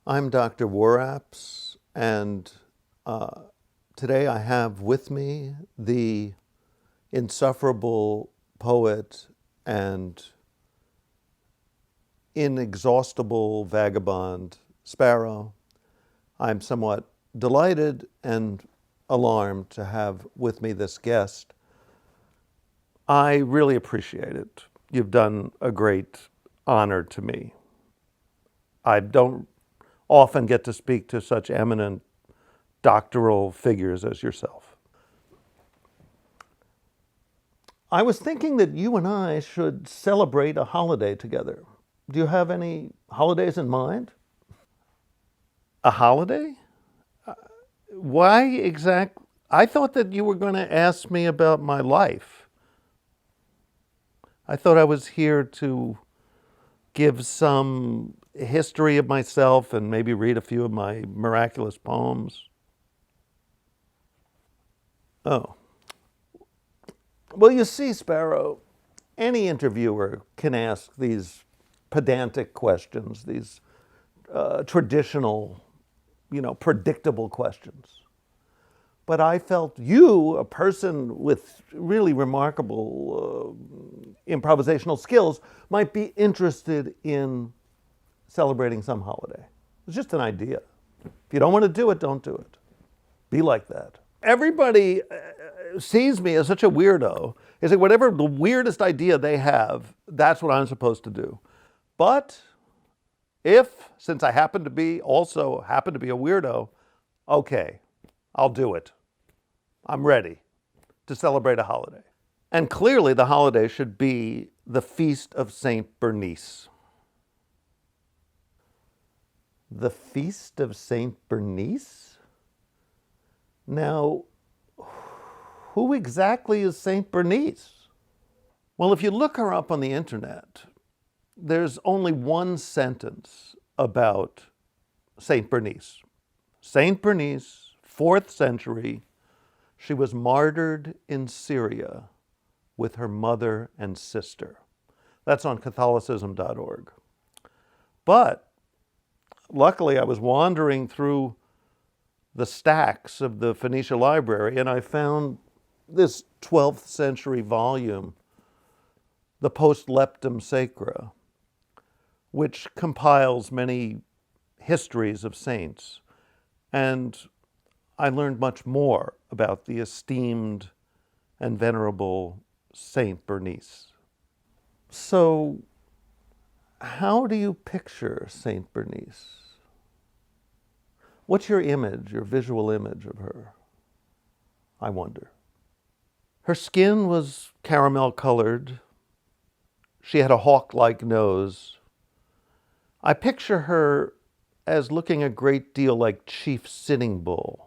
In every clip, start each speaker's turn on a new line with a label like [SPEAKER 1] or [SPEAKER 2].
[SPEAKER 1] I'm Dr. Worraps, and today I have with me the insufferable poet and inexhaustible vagabond Sparrow. I'm somewhat delighted and alarmed to have with me this guest. I really appreciate it. You've done a great honor to me. I don't often get to speak to such eminent doctoral figures as yourself. I was thinking that you and I should celebrate a holiday together. Do you have any holidays in mind? A holiday? Why exactly? I thought that you were going to ask me about my life. I thought I was here to give some history of myself and maybe read a few of my miraculous poems. Oh. Well, you see, Sparrow, any interviewer can ask these pedantic questions, these traditional, predictable questions. But I felt you, a person with really remarkable improvisational skills, might be interested in celebrating some holiday. It's just an idea. If you don't want to do it, don't do it. Be like that. Everybody sees me as such a weirdo. It's like whatever the weirdest idea they have, that's what I'm supposed to do. But since I happen to be a weirdo, okay, I'll do it. I'm ready to celebrate a holiday. And clearly the holiday should be the Feast of Saint Bernice. The Feast of Saint Bernice? Now, who exactly is Saint Bernice? Well, if you look her up on the internet, there's only one sentence about Saint Bernice. Saint Bernice, 4th century, she was martyred in Syria with her mother and sister. That's on Catholicism.org. But luckily, I was wandering through the stacks of the Phoenicia Library, and I found this 12th century volume, the Post Leptum Sacra, which compiles many histories of saints. And I learned much more about the esteemed and venerable Saint Bernice. So, how do you picture Saint Bernice? What's your image, your visual image of her? I wonder. Her skin was caramel colored. She had a hawk-like nose. I picture her as looking a great deal like Chief Sitting Bull.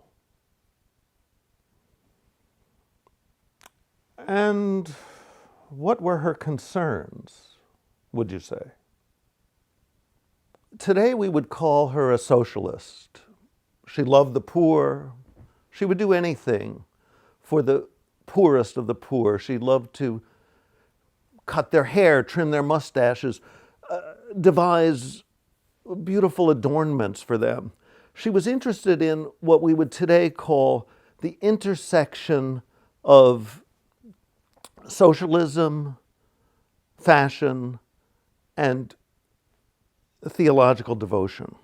[SPEAKER 1] And what were her concerns, would you say? Today we would call her a socialist. She loved the poor. She would do anything for the poorest of the poor. She loved to cut their hair, trim their mustaches, devise beautiful adornments for them. She was interested in what we would today call the intersection of socialism, fashion, and theological devotion.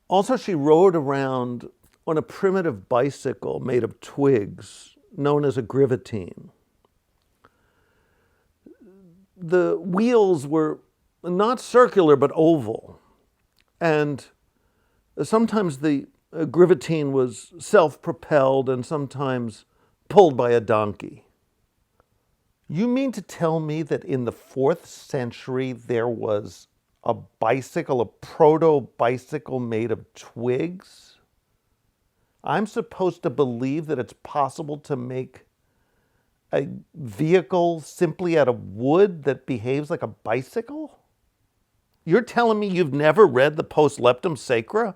[SPEAKER 1] Also, she rode around on a primitive bicycle made of twigs, known as a grivetine. The wheels were not circular, but oval. And sometimes the grivetine was self-propelled and sometimes pulled by a donkey. You mean to tell me that in the 4th century there was a bicycle, a proto-bicycle made of twigs? I'm supposed to believe that it's possible to make a vehicle simply out of wood that behaves like a bicycle? You're telling me you've never read the Post Leptum Sacra?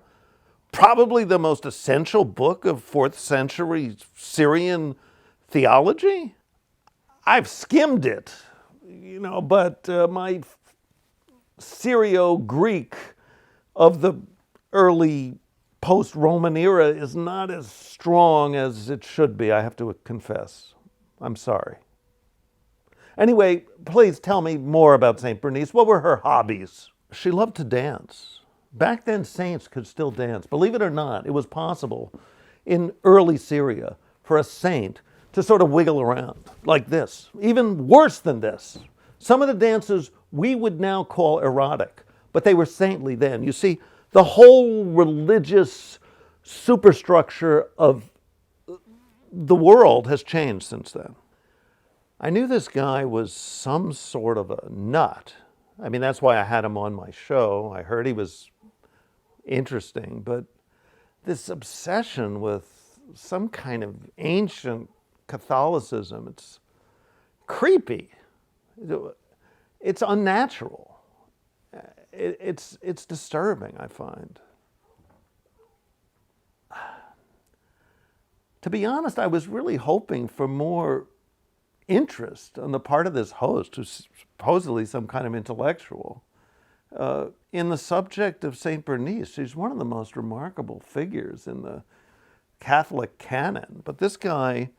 [SPEAKER 1] Probably the most essential book of 4th century Syrian theology? I've skimmed it, but my Syrio-Greek of the early post-Roman era is not as strong as it should be, I have to confess. I'm sorry. Anyway, please tell me more about St. Bernice. What were her hobbies? She loved to dance. Back then, saints could still dance. Believe it or not, it was possible in early Syria for a saint to sort of wiggle around like this. Even worse than this. Some of the dances we would now call erotic, but they were saintly then. You see, the whole religious superstructure of the world has changed since then. I knew this guy was some sort of a nut. I mean, that's why I had him on my show. I heard he was interesting, but this obsession with some kind of ancient Catholicism, it's creepy. It's unnatural. It's disturbing, I find. To be honest, I was really hoping for more interest on the part of this host, who's supposedly some kind of intellectual, in the subject of St. Bernice. She's one of the most remarkable figures in the Catholic canon. But this guy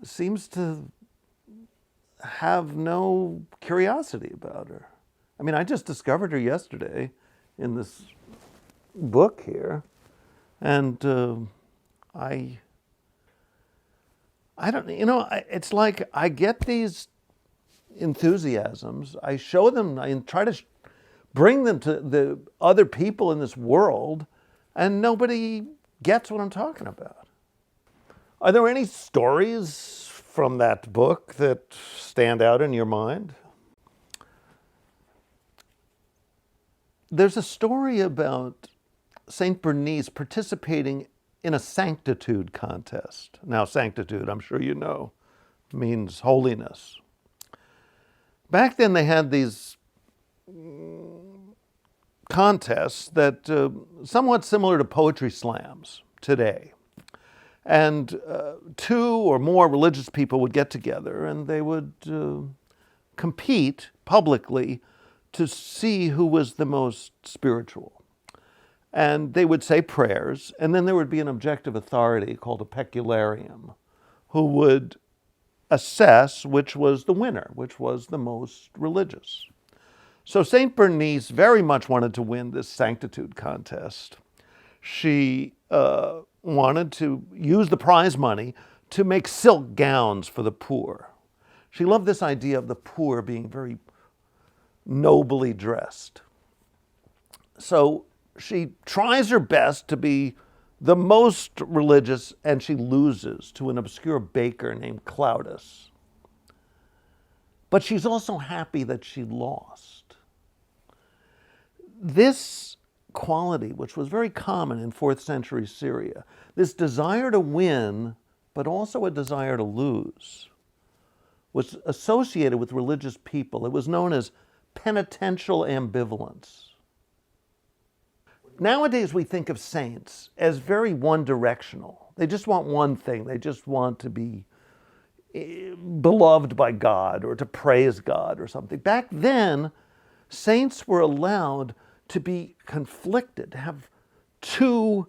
[SPEAKER 1] seems to have no curiosity about her. I mean, I just discovered her yesterday in this book here, and I don't, it's like I get these enthusiasms, I show them, I try to bring them to the other people in this world, and nobody gets what I'm talking about. Are there any stories from that book that stand out in your mind? There's a story about St. Bernice participating in a sanctitude contest. Now, sanctitude, I'm sure you know, means holiness. Back then they had these contests that somewhat similar to poetry slams today. And two or more religious people would get together and they would compete publicly to see who was the most spiritual. And they would say prayers, and then there would be an objective authority called a pecularium, who would assess which was the winner, which was the most religious. So St. Bernice very much wanted to win this sanctitude contest. She wanted to use the prize money to make silk gowns for the poor. She loved this idea of the poor being very nobly dressed. So she tries her best to be the most religious, and she loses to an obscure baker named Claudius. But she's also happy that she lost. This quality, which was very common in 4th century Syria, this desire to win, but also a desire to lose, was associated with religious people. It was known as penitential ambivalence. Nowadays, we think of saints as very one-directional. They just want one thing. They just want to be beloved by God or to praise God or something. Back then, saints were allowed to be conflicted, to have two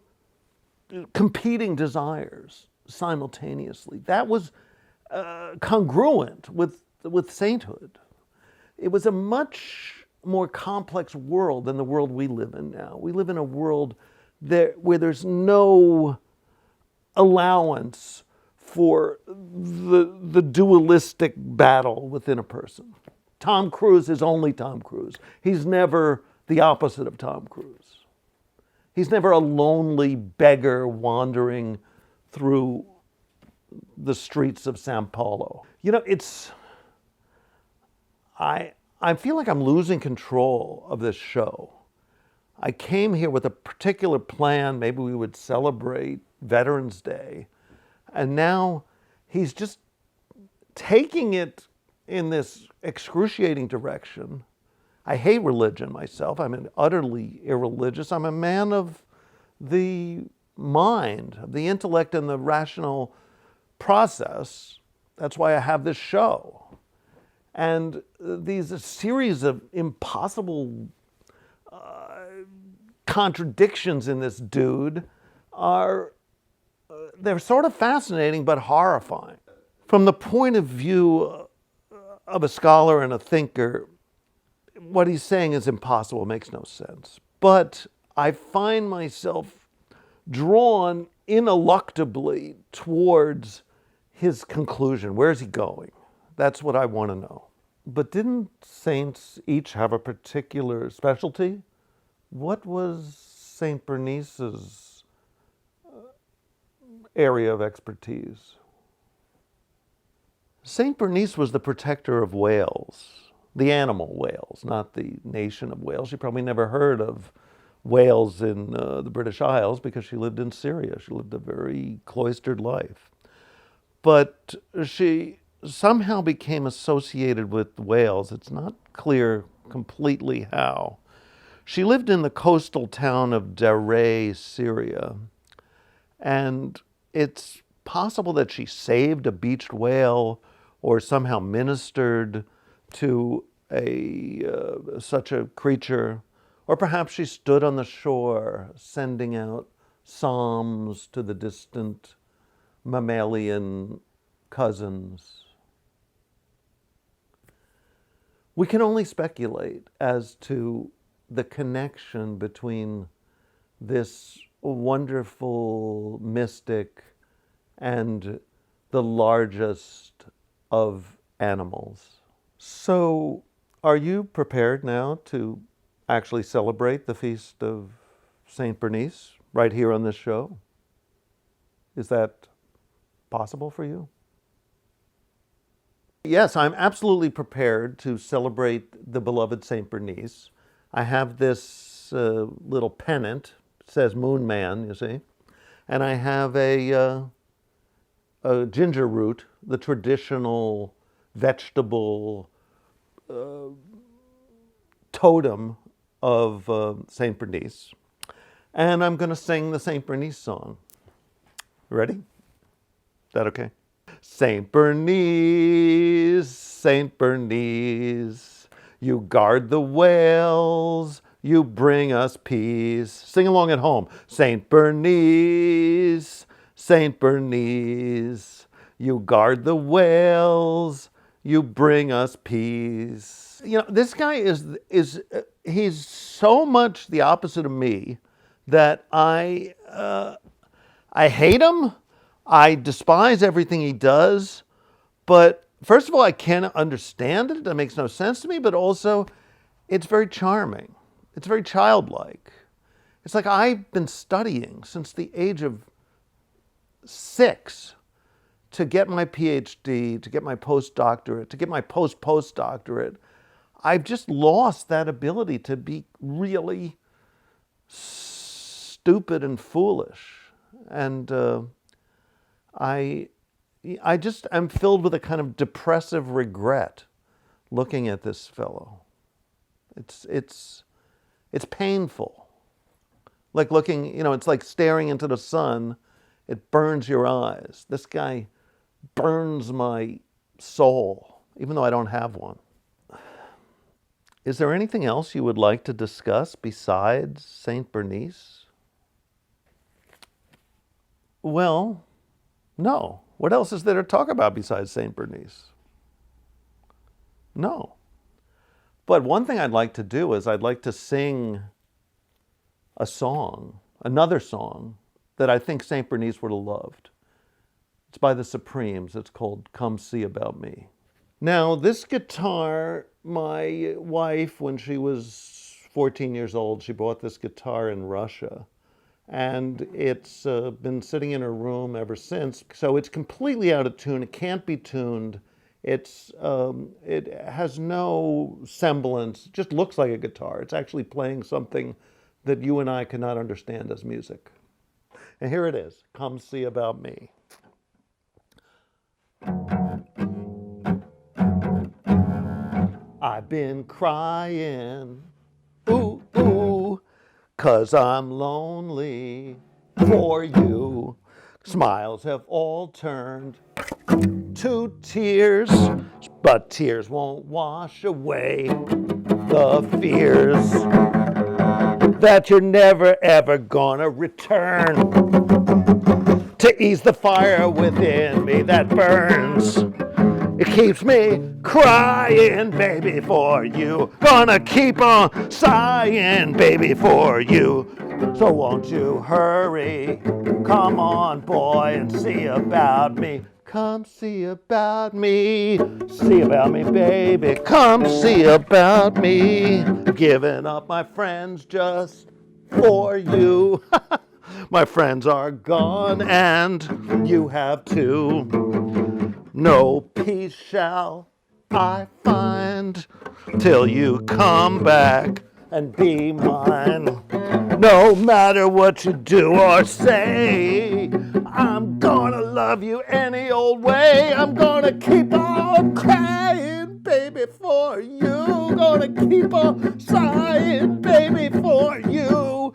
[SPEAKER 1] competing desires simultaneously. That was congruent with sainthood. It was a much more complex world than the world we live in now. We live in a world where there's no allowance for the dualistic battle within a person. Tom Cruise is only Tom Cruise. He's never the opposite of Tom Cruise. He's never a lonely beggar wandering through the streets of Sao Paulo. I feel like I'm losing control of this show. I came here with a particular plan. Maybe we would celebrate Veterans Day. And now he's just taking it in this excruciating direction. I hate religion myself. I'm utterly irreligious. I'm a man of the mind, of the intellect and the rational process. That's why I have this show. And these series of impossible contradictions in this dude are, they're sort of fascinating but horrifying. From the point of view of a scholar and a thinker, what he's saying is impossible, makes no sense. But I find myself drawn ineluctably towards his conclusion. Where's he going? That's what I want to know. But didn't saints each have a particular specialty? What was Saint Bernice's area of expertise? Saint Bernice was the protector of whales, the animal whales, not the nation of Wales. She probably never heard of Wales in the British Isles because she lived in Syria. She lived a very cloistered life. But she somehow became associated with Wales. It's not clear completely how. She lived in the coastal town of Daraa, Syria, and it's possible that she saved a beached whale or somehow ministered to such a creature, or perhaps she stood on the shore sending out psalms to the distant mammalian cousins. We can only speculate as to the connection between this wonderful mystic and the largest of animals. So, are you prepared now to actually celebrate the feast of Saint Bernice right here on this show? Is that possible for you? Yes, I'm absolutely prepared to celebrate the beloved Saint Bernice. I have this little pennant, it says Moon Man, you see, and I have a ginger root, the traditional vegetable totem of Saint Bernice, and I'm going to sing the Saint Bernice song. Ready? Is that okay? Saint Bernice, Saint Bernice, you guard the whales, you bring us peace. Sing along at home. Saint Bernice, Saint Bernice, you guard the whales, you bring us peace. You know, this guy he's so much the opposite of me that I hate him. I despise everything he does. But first of all, I can't understand it. That makes no sense to me. But also, it's very charming. It's very childlike. It's like I've been studying since the age of 6 to get my PhD, to get my postdoctorate, to get my postdoctorate. I've just lost that ability to be really stupid and foolish. And I just am filled with a kind of depressive regret looking at this fellow. It's painful. Like looking, it's like staring into the sun. It burns your eyes. This guy burns my soul, even though I don't have one. Is there anything else you would like to discuss besides Saint Bernice? Well, no. What else is there to talk about besides Saint Bernice? No. But one thing I'd like to do is I'd like to sing a song, another song, that I think Saint Bernice would have loved. It's by the Supremes. It's called Come See About Me. Now, this guitar, my wife, when she was 14 years old, she bought this guitar in Russia. And it's been sitting in her room ever since. So it's completely out of tune. It can't be tuned. It has no semblance. It just looks like a guitar. It's actually playing something that you and I cannot understand as music. And here it is. Come See About Me. I've been crying, ooh, ooh, 'cause I'm lonely for you. Smiles have all turned to tears, but tears won't wash away the fears that you're never ever gonna return to ease the fire within me that burns. It keeps me crying, baby, for you. Gonna keep on sighing, baby, for you. So won't you hurry? Come on, boy, and see about me. Come see about me. See about me, baby. Come see about me. Giving up my friends just for you. My friends are gone and you have too. No peace shall I find till you come back and be mine. No matter what you do or say, I'm gonna love you any old way. I'm gonna keep on crying, baby, for you. Gonna keep on sighing, baby, for you.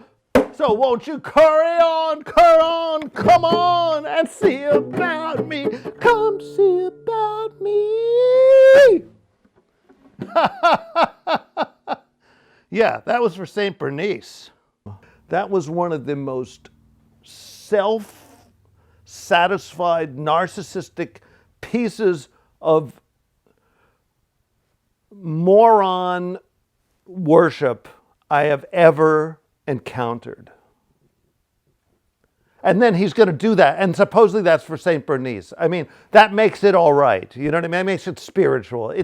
[SPEAKER 1] So won't you curry on, come on and see about me. Come see about me. Yeah, that was for St. Bernice. That was one of the most self-satisfied, narcissistic pieces of moron worship I have ever encountered. And then he's going to do that, and supposedly that's for St. Bernice. I mean, that makes it all right. You know what I mean? That makes it spiritual.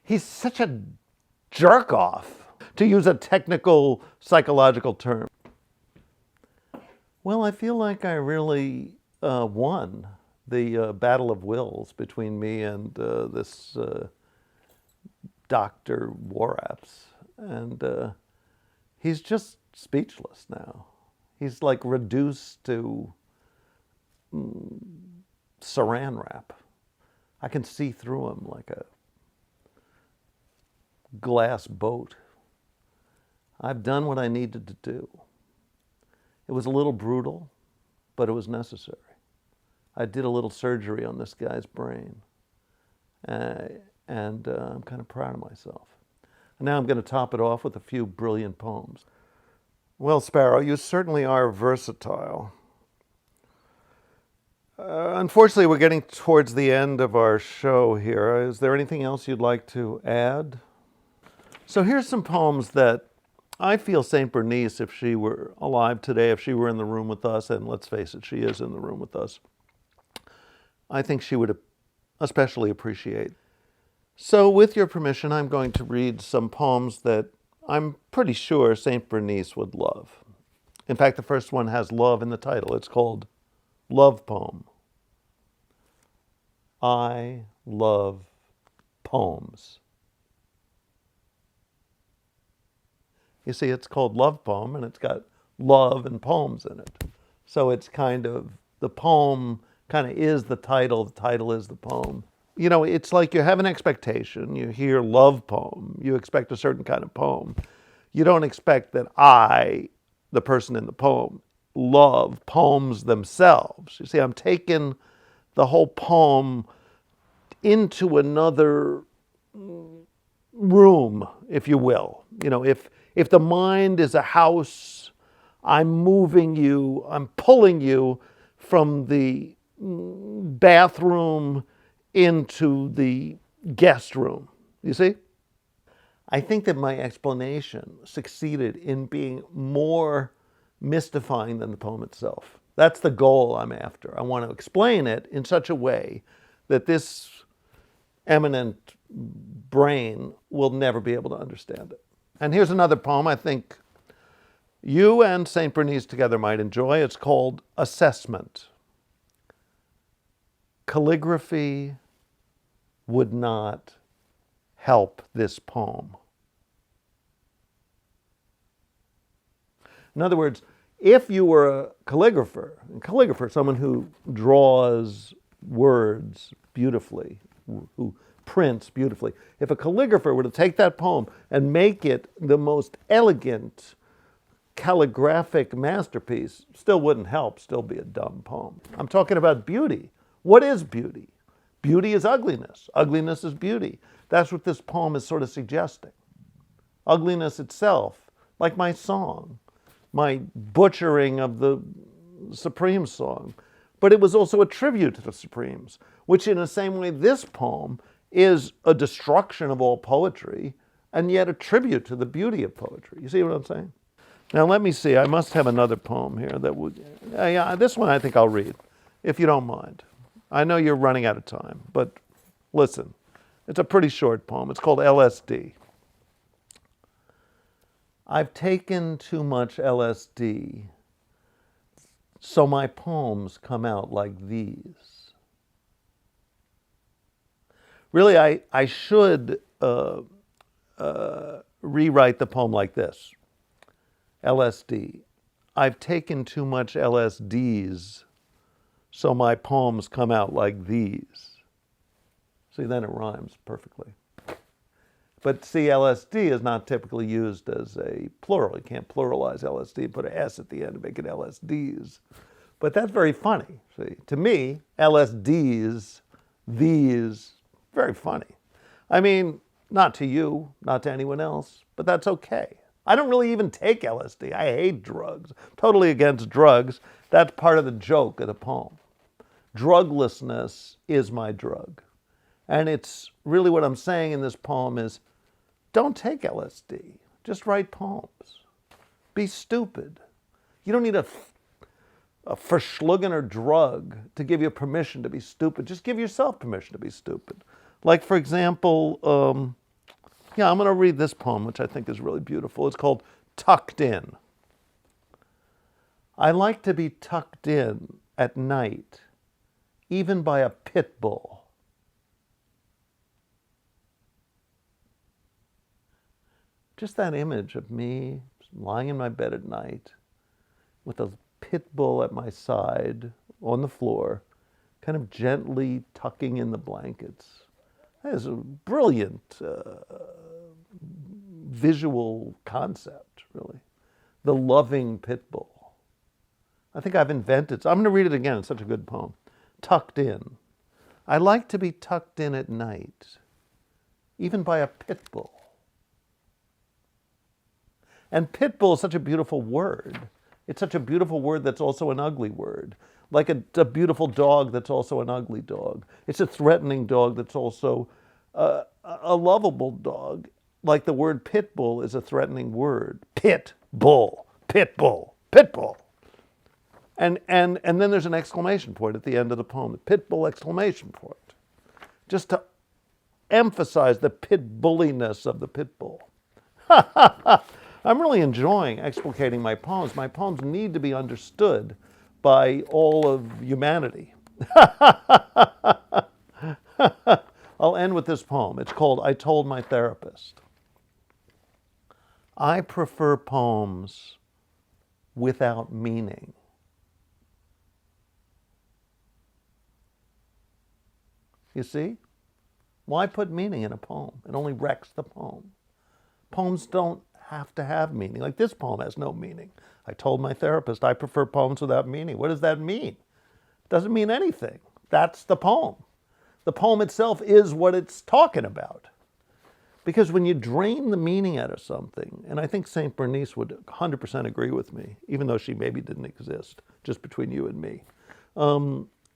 [SPEAKER 1] He's such a jerk-off, to use a technical psychological term. Well, I feel like I really won the battle of wills between me and this Dr. Worraps. And he's just speechless now. He's like reduced to saran wrap. I can see through him like a glass boat. I've done what I needed to do. It was a little brutal, but it was necessary. I did a little surgery on this guy's brain, and I'm kind of proud of myself. And now I'm going to top it off with a few brilliant poems. Well, Sparrow, you certainly are versatile. Unfortunately, we're getting towards the end of our show here. Is there anything else you'd like to add? So here's some poems that I feel St. Bernice, if she were alive today, if she were in the room with us, and let's face it, she is in the room with us, I think she would especially appreciate. So with your permission, I'm going to read some poems that I'm pretty sure St. Bernice would love. In fact, the first one has love in the title. It's called Love Poem. I love poems. You see, it's called Love Poem, and it's got love and poems in it. So it's kind of, the poem kind of is the title is the poem. You know, it's like you have an expectation. You hear love poem, you expect a certain kind of poem. You don't expect that I, the person in the poem, love poems themselves. You see, I'm taking the whole poem into another room, if you will. You know, if the mind is a house, I'm moving you, I'm pulling you from the bathroom into the guest room. You see? I think that my explanation succeeded in being more mystifying than the poem itself. That's the goal I'm after. I want to explain it in such a way that this eminent brain will never be able to understand it. And here's another poem I think you and St. Bernice together might enjoy. It's called Assessment. Calligraphy would not help this poem. In other words, if you were a calligrapher, someone who draws words beautifully, who prints beautifully, if a calligrapher were to take that poem and make it the most elegant calligraphic masterpiece, still wouldn't help, still be a dumb poem. I'm talking about beauty. What is beauty? Beauty is ugliness. Ugliness is beauty. That's what this poem is sort of suggesting. Ugliness itself, like my song, my butchering of the Supremes song. But it was also a tribute to the Supremes, which in the same way this poem is a destruction of all poetry and yet a tribute to the beauty of poetry. You see what I'm saying? Now let me see, I must have another poem here that would, yeah, this one I think I'll read, if you don't mind. I know you're running out of time, but listen, it's a pretty short poem. It's called LSD. I've taken too much LSD, so my poems come out like these. Really, I should rewrite the poem like this. LSD. I've taken too much LSDs, so my poems come out like these. See, then it rhymes perfectly. But see, LSD is not typically used as a plural. You can't pluralize LSD, put an S at the end to make it LSDs. But that's very funny. See, to me, LSDs, these, very funny. I mean, not to you, not to anyone else, but that's okay. I don't really even take LSD. I hate drugs. Totally against drugs. That's part of the joke of the poem. Druglessness is my drug. And it's really what I'm saying in this poem is, don't take LSD. Just write poems. Be stupid. You don't need a verschlungener drug to give you permission to be stupid. Just give yourself permission to be stupid. Like, for example, I'm going to read this poem, which I think is really beautiful. It's called Tucked In. I like to be tucked in at night, even by a pit bull. Just that image of me lying in my bed at night with a pit bull at my side on the floor, kind of gently tucking in the blankets. That is a brilliant visual concept, really. The loving pit bull. I think I've invented, so I'm going to read it again. It's such a good poem. Tucked in. I like to be tucked in at night, even by a pit bull. And pit bull is such a beautiful word. It's such a beautiful word that's also an ugly word. Like a beautiful dog that's also an ugly dog. It's a threatening dog that's also a lovable dog. Like the word pit bull is a threatening word. Pit bull, pit bull, pit bull. And then there's an exclamation point at the end of the poem. The pit bull exclamation point. Just to emphasize the pit bulliness of the pit bull. I'm really enjoying explicating my poems. My poems need to be understood by all of humanity. I'll end with this poem. It's called I Told My Therapist. I prefer poems without meaning. You see? Why put meaning in a poem? It only wrecks the poem. Poems don't have to have meaning. Like this poem has no meaning. I told my therapist I prefer poems without meaning. What does that mean? It doesn't mean anything. That's the poem. The poem itself is what it's talking about. Because when you drain the meaning out of something, and I think St. Bernice would 100% agree with me, even though she maybe didn't exist, just between you and me,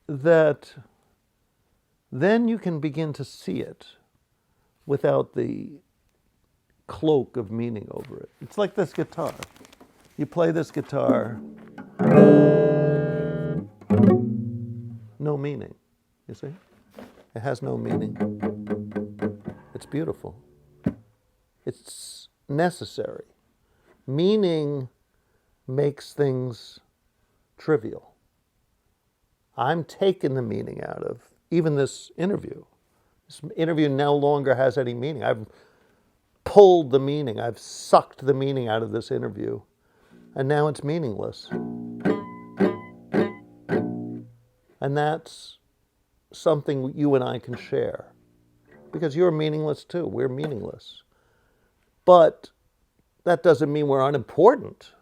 [SPEAKER 1] that then you can begin to see it without the cloak of meaning over it. It's like this guitar. You play this guitar, no meaning, you see? It has no meaning. It's beautiful. It's necessary. Meaning makes things trivial. I'm taking the meaning out of even this interview. This interview no longer has any meaning. I've pulled the meaning. I've sucked the meaning out of this interview. And now it's meaningless. And that's something you and I can share. Because you're meaningless too. We're meaningless. But that doesn't mean we're unimportant.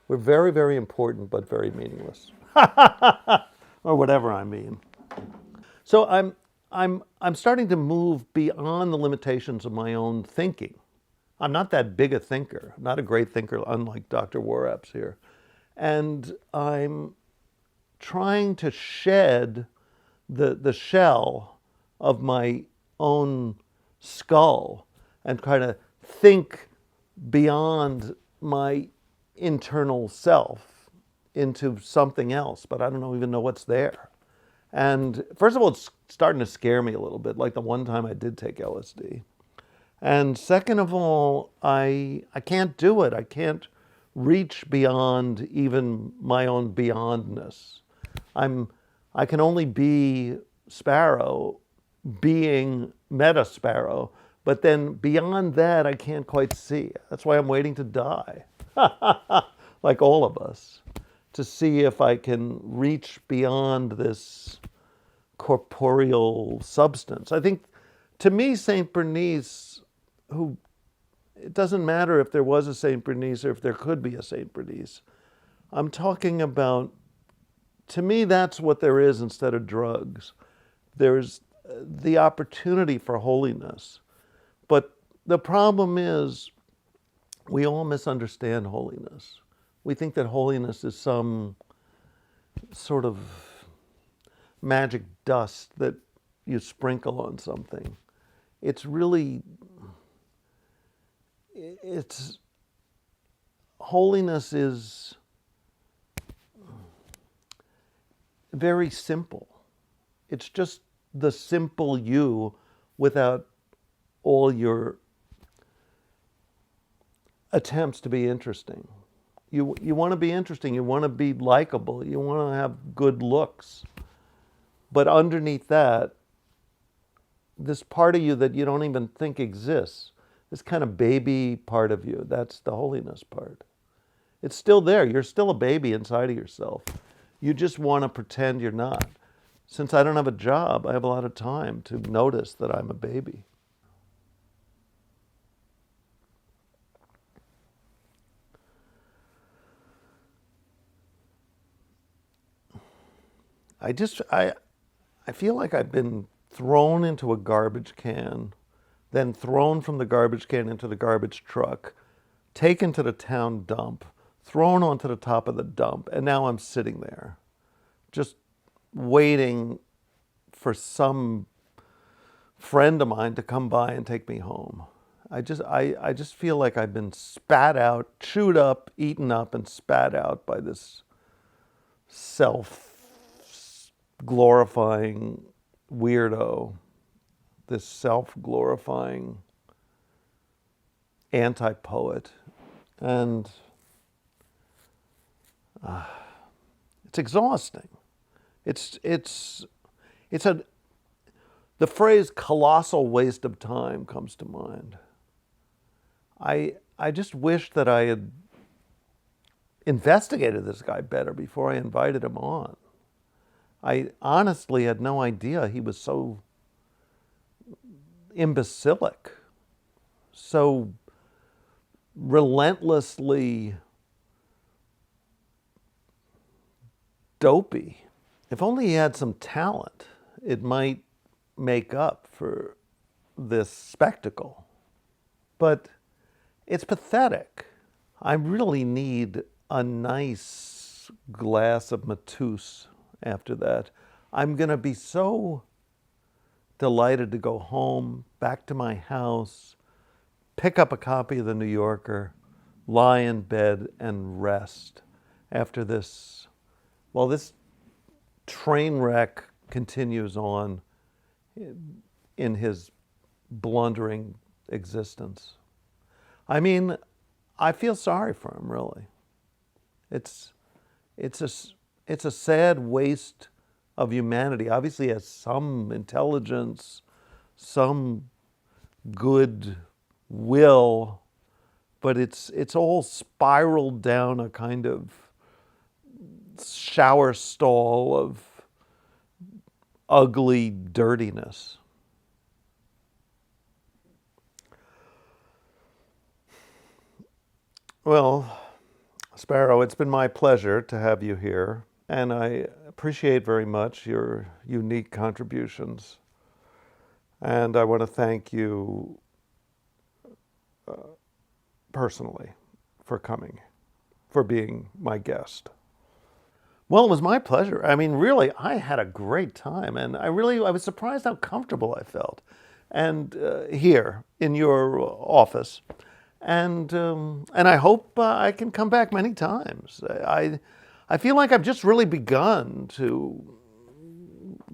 [SPEAKER 1] We're very, very important, but very meaningless. Or whatever I mean. So I'm starting to move beyond the limitations of my own thinking. I'm not that big a thinker, not a great thinker, unlike Dr. Worraps here. And I'm trying to shed the shell of my own skull and kind of think beyond my internal self into something else, but I don't even know what's there. And first of all, it's starting to scare me a little bit, like the one time I did take LSD. And second of all, I can't do it. I can't reach beyond even my own beyondness. I can only be Sparrow, being meta Sparrow, but then beyond that, I can't quite see. That's why I'm waiting to die, like all of us, to see if I can reach beyond this corporeal substance. I think, to me, Saint Bernice, who, it doesn't matter if there was a Saint Bernice or if there could be a Saint Bernice. I'm talking about, to me, that's what there is instead of drugs. There's the opportunity for holiness. But the problem is, we all misunderstand holiness. We think that holiness is some sort of magic dust that you sprinkle on something. It's really, holiness is very simple. It's just the simple you without all your attempts to be interesting. You want to be interesting, you want to be likable, you want to have good looks. But underneath that, this part of you that you don't even think exists, this kind of baby part of you, that's the holiness part. It's still there. You're still a baby inside of yourself. You just want to pretend you're not. Since I don't have a job, I have a lot of time to notice that I'm a baby. I feel like I've been thrown into a garbage can, then thrown from the garbage can into the garbage truck, taken to the town dump, thrown onto the top of the dump, and now I'm sitting there, just waiting for some friend of mine to come by and take me home. I just feel like I've been spat out, chewed up, eaten up, and spat out by this self-glorifying weirdo, this self-glorifying anti-poet. And it's exhausting. The phrase colossal waste of time comes to mind. I just wish that I had investigated this guy better before I invited him on. I honestly had no idea he was so imbecilic, so relentlessly dopey. If only he had some talent, it might make up for this spectacle. But it's pathetic. I really need a nice glass of Matus after that. I'm going to be so delighted to go home, back to my house, pick up a copy of the New Yorker, lie in bed and rest after this. Well, this train wreck continues on in his blundering existence. I mean, I feel sorry for him, really. It's a sad waste of humanity. Obviously, he has some intelligence, some good will, but it's all spiraled down a kind of shower stall of ugly dirtiness. Well, Sparrow, it's been my pleasure to have you here, and I appreciate very much your unique contributions. And I want to thank you personally, for coming, for being my guest. Well, it was my pleasure. I mean, really, I had a great time, and I was surprised how comfortable I felt, and here in your office, and I hope I can come back many times. I feel like I've just really begun to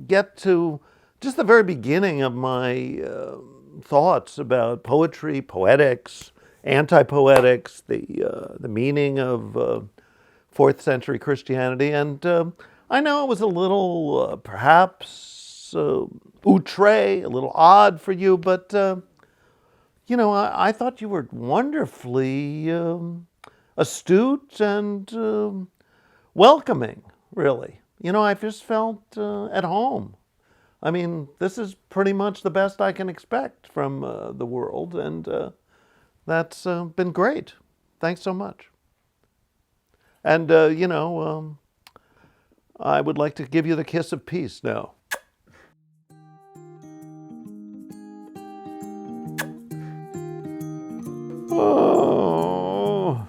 [SPEAKER 1] get to just the very beginning of my thoughts about poetry, poetics, anti-poetics, the meaning of 4th century Christianity. And I know it was a little, perhaps, outre, a little odd for you, but, I thought you were wonderfully astute and welcoming, really. I just felt at home. I mean, this is pretty much the best I can expect from the world, and that's been great. Thanks so much. And, I would like to give you the kiss of peace now. Oh.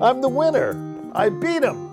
[SPEAKER 1] I'm the winner. I beat him.